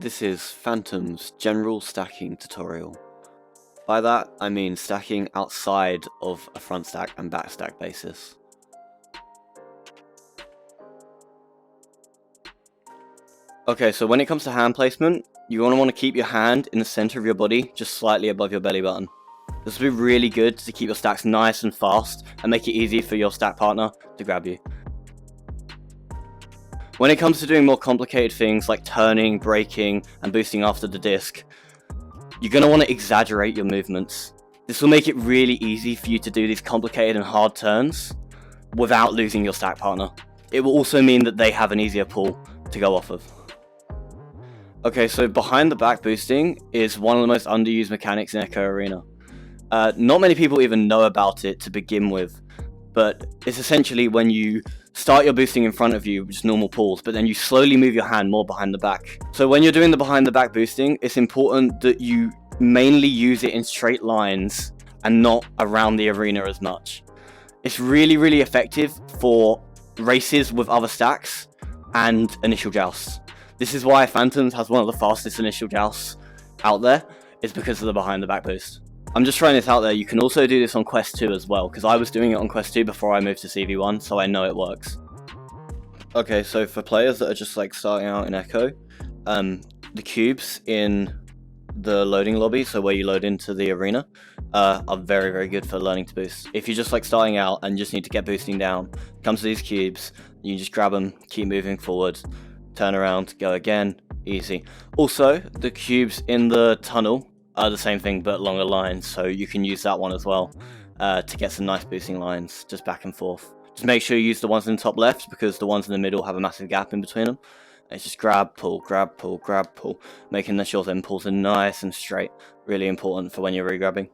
This is Phantom's general stacking tutorial. By that, I mean stacking outside of a front stack and back stack basis. Okay, so when it comes to hand placement, you want to keep your hand in the center of your body, just slightly above your belly button. This will be really good to keep your stacks nice and fast and make it easy for your stack partner to grab you. When it comes to doing more complicated things like turning, braking, and boosting after the disc, you're going to want to exaggerate your movements. This will make it really easy for you to do these complicated and hard turns without losing your stack partner. It will also mean that they have an easier pull to go off of. Okay, so behind the back boosting is one of the most underused mechanics in Echo Arena. Not many people even know about it to begin with, but it's essentially when you start your boosting in front of you, just normal pulls, but then you slowly move your hand more behind the back. So when you're doing the behind the back boosting, it's important that you mainly use it in straight lines and not around the arena as much. It's really effective for races with other stacks and initial jousts. This is why Phantoms has one of the fastest initial jousts out there, is because of the behind the back boost. I'm just trying this out there. You can also do this on Quest 2 as well, because I was doing it on Quest 2 before I moved to CV1, so I know it works. Okay, so for players that are just like starting out in Echo, the cubes in the loading lobby, so where you load into the arena, are very good for learning to boost. If you're just like starting out and just need to get boosting down, come to these cubes, you just grab them, keep moving forward, turn around, go again, easy. Also, the cubes in the tunnel are the same thing but longer lines, so you can use that one as well to get some nice boosting lines just back and forth. Just make sure you use the ones in the top left, because the ones in the middle have a massive gap in between them. And it's just grab, pull, grab, pull, grab, pull, making sure the impulse are nice and straight. Really important for when you're regrabbing.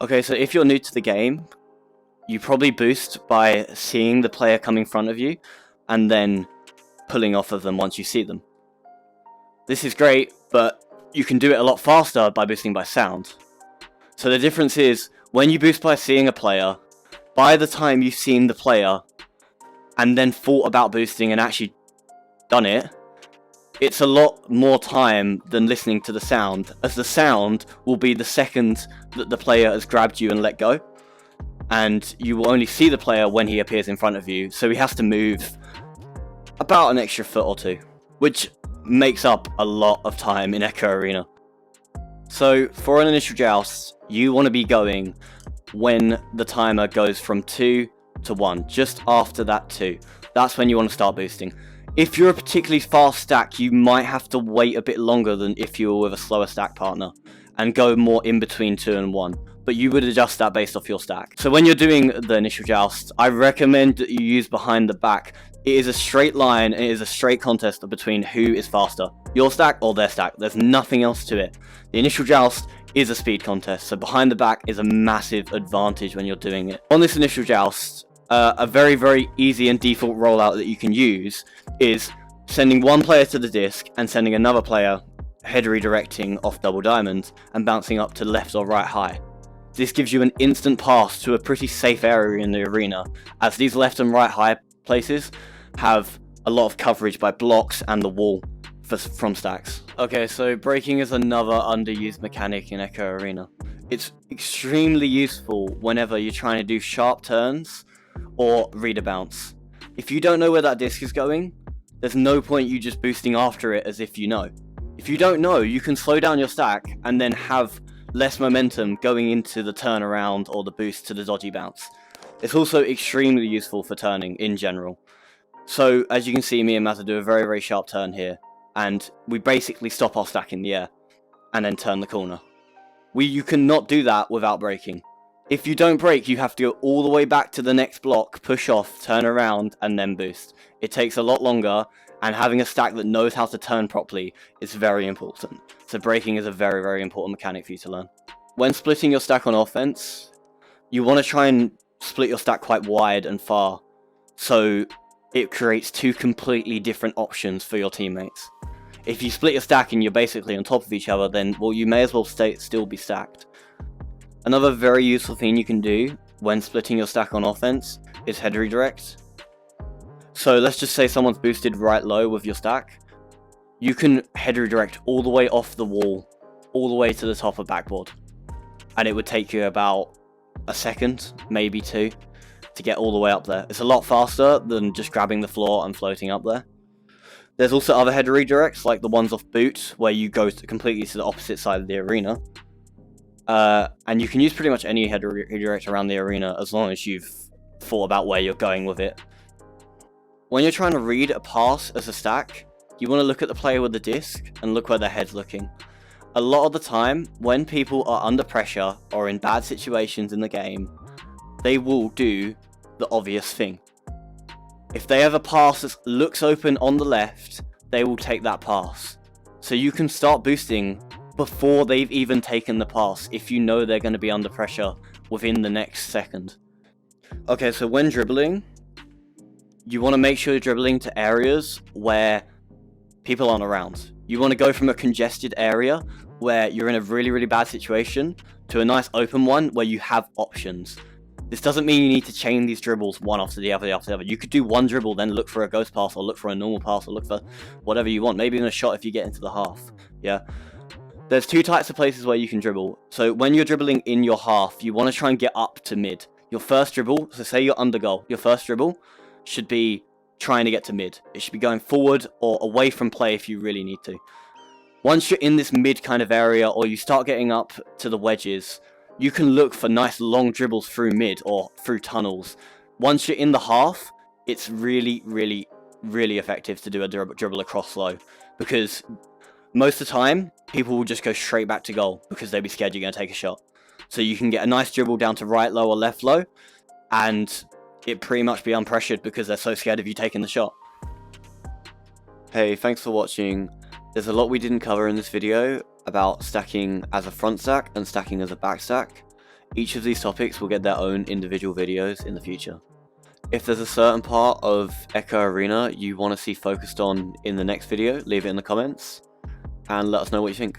Okay, so if you're new to the game, you probably boost by seeing the player come in front of you and then pulling off of them once you see them. This is great, but you can do it a lot faster by boosting by sound. So the difference is, when you boost by seeing a player, by the time you've seen the player and then thought about boosting and actually done it, it's a lot more time than listening to the sound, as the sound will be the second that the player has grabbed you and let go, and you will only see the player when he appears in front of you, so he has to move about an extra foot or two, which makes up a lot of time in Echo Arena. So for an initial joust, you want to be going when the timer goes from 2 to 1, just after that 2. That's when you want to start boosting. If you're a particularly fast stack, you might have to wait a bit longer than if you were with a slower stack partner, and go more in between 2 and 1. But you would adjust that based off your stack. So when you're doing the initial joust, I recommend that you use behind the back. It is a straight line, and it is a straight contest between who is faster, your stack or their stack. There's nothing else to it. The initial joust is a speed contest, so behind the back is a massive advantage when you're doing it. On this initial joust, a very easy and default rollout that you can use is sending one player to the disc and sending another player head redirecting off double diamond and bouncing up to left or right high. This gives you an instant pass to a pretty safe area in the arena, as these left and right high places have a lot of coverage by blocks and the wall from stacks. Okay, so braking is another underused mechanic in Echo Arena. It's extremely useful whenever you're trying to do sharp turns or read a bounce. If you don't know where that disc is going, there's no point you just boosting after it as if you know. If you don't know, you can slow down your stack and then have less momentum going into the turnaround or the boost to the dodgy bounce. It's also extremely useful for turning in general. So as you can see, me and Mazza do a very sharp turn here, and we basically stop our stack in the air and then turn the corner. You cannot do that without braking. If you don't brake, you have to go all the way back to the next block, push off, turn around, and then boost. It takes a lot longer, and having a stack that knows how to turn properly is very important. So braking is a very important mechanic for you to learn. When splitting your stack on offense, you want to try and split your stack quite wide and far, so it creates two completely different options for your teammates. If you split your stack and you're basically on top of each other, then well, you may as well still be stacked. Another very useful thing you can do when splitting your stack on offense is head redirect. So let's just say someone's boosted right low with your stack. you can head redirect all the way off the wall, all the way to the top of backboard. And it would take you about a second, maybe 2, to get all the way up there. It's a lot faster than just grabbing the floor and floating up there. There's also other header redirects, like the ones off boot, where you go completely to the opposite side of the arena. And you can use pretty much any header redirect around the arena as long as you've thought about where you're going with it. When you're trying to read a pass as a stack, you want to look at the player with the disc and look where their head's looking. A lot of the time, when people are under pressure or in bad situations in the game, they will do the obvious thing. If they have a pass that looks open on the left, they will take that pass. So you can start boosting before they've even taken the pass if you know they're going to be under pressure within the next second. Okay, so when dribbling, you want to make sure you're dribbling to areas where people aren't around. You want to go from a congested area where you're in a really, really bad situation to a nice open one where you have options. This doesn't mean you need to chain these dribbles one after the other, You could do one dribble, then look for a ghost pass, or look for a normal pass, or look for whatever you want. Maybe even a shot if you get into the half. Yeah. There's 2 types of places where you can dribble. So when you're dribbling in your half, you want to try and get up to mid. Your first dribble, so say you're under goal, your first dribble should be trying to get to mid. It should be going forward or away from play if you really need to. Once you're in this mid kind of area, or you start getting up to the wedges, you can look for nice long dribbles through mid or through tunnels. Once you're in the half, it's really, really, really effective to do a dribble across low, because most of the time, people will just go straight back to goal because they'll be scared you're going to take a shot. So you can get a nice dribble down to right low or left low, and it pretty much be unpressured because they're so scared of you taking the shot. Hey, thanks for watching. There's a lot we didn't cover in this video about stacking as a front stack and stacking as a back stack. Each of these topics will get their own individual videos in the future. If there's a certain part of Echo Arena you want to see focused on in the next video, leave it in the comments and let us know what you think.